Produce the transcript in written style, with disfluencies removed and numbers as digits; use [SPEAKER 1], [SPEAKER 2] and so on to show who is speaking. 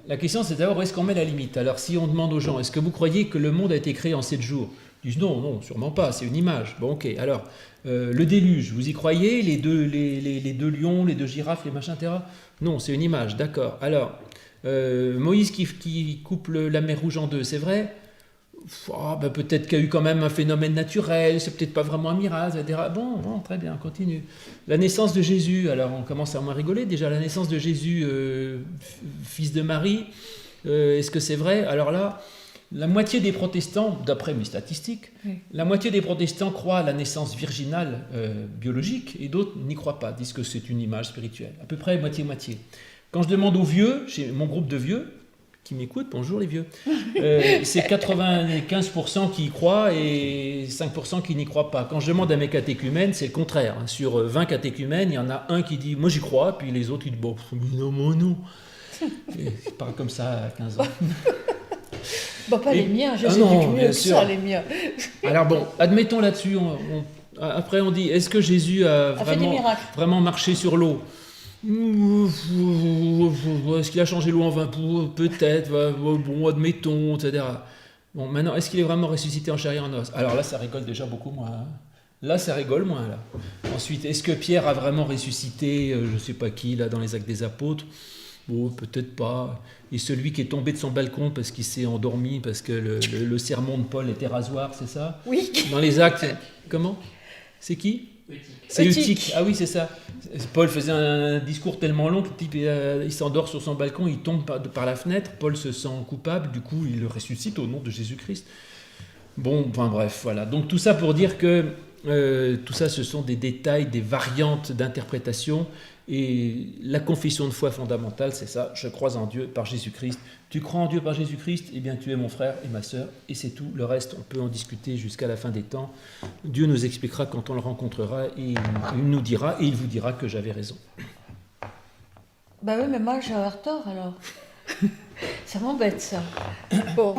[SPEAKER 1] La question, c'est d'abord où est-ce qu'on met la limite. Alors, si on demande aux gens, est-ce que vous croyez que le monde a été créé en 7 jours? Ils disent non, non, sûrement pas, c'est une image. Bon, ok. Alors, le déluge, vous y croyez? Les deux lions, les deux girafes, les machins, etc. Non, c'est une image, d'accord. Alors, Moïse qui coupe la mer Rouge en deux, c'est vrai? Ben peut-être qu'il y a eu quand même un phénomène naturel, c'est peut-être pas vraiment un miracle, etc. Bon, très bien, on continue. La naissance de Jésus, alors on commence à moins rigoler. Déjà, la naissance de Jésus, fils de Marie, est-ce que c'est vrai? Alors là, la moitié des protestants, d'après mes statistiques, la moitié des protestants croient à la naissance virginale biologique et d'autres n'y croient pas, disent que c'est une image spirituelle. À peu près moitié-moitié. Quand je demande aux vieux, chez mon groupe de vieux, qui m'écoutent, bonjour les vieux, c'est 95% qui y croient et 5% qui n'y croient pas. Quand je demande à mes catéchumènes, c'est le contraire. Sur 20 catéchumènes, il y en a un qui dit « moi j'y crois », puis les autres ils disent « bon, non, moi non ». Il parle comme ça à 15 ans.
[SPEAKER 2] Bon, pas les miens, je sais mieux que ça, les miens.
[SPEAKER 1] Alors bon, admettons là-dessus, après on dit, est-ce que Jésus a vraiment marché sur l'eau? Est-ce qu'il a changé l'eau en vin? Peut-être, bon, admettons, etc. Bon, maintenant, est-ce qu'il est vraiment ressuscité en chair et en os? Alors là, ça rigole déjà beaucoup moins. Hein. Là, ça rigole moins. Là. Ensuite, est-ce que Pierre a vraiment ressuscité, je ne sais pas qui, là, dans les Actes des Apôtres? Bon, peut-être pas. Et celui qui est tombé de son balcon parce qu'il s'est endormi, parce que le sermon de Paul était rasoir, c'est ça?
[SPEAKER 2] Oui.
[SPEAKER 1] Dans les Actes, comment? C'est qui? C'est Eutyche. Ah oui, c'est ça. Paul faisait un discours tellement long que le type il s'endort sur son balcon, il tombe par la fenêtre. Paul se sent coupable, du coup il le ressuscite au nom de Jésus-Christ. Bon, enfin bref, voilà. Donc tout ça pour dire que tout ça, ce sont des détails, des variantes d'interprétation. Et la confession de foi fondamentale, c'est ça, je crois en Dieu par Jésus-Christ. Tu crois en Dieu par Jésus-Christ? Eh bien, tu es mon frère et ma sœur, et c'est tout. Le reste, on peut en discuter jusqu'à la fin des temps. Dieu nous expliquera quand on le rencontrera, et il nous dira, et il vous dira que j'avais raison.
[SPEAKER 2] Bah oui, mais moi, j'ai avoir tort, alors. Ça m'embête, ça. Bon.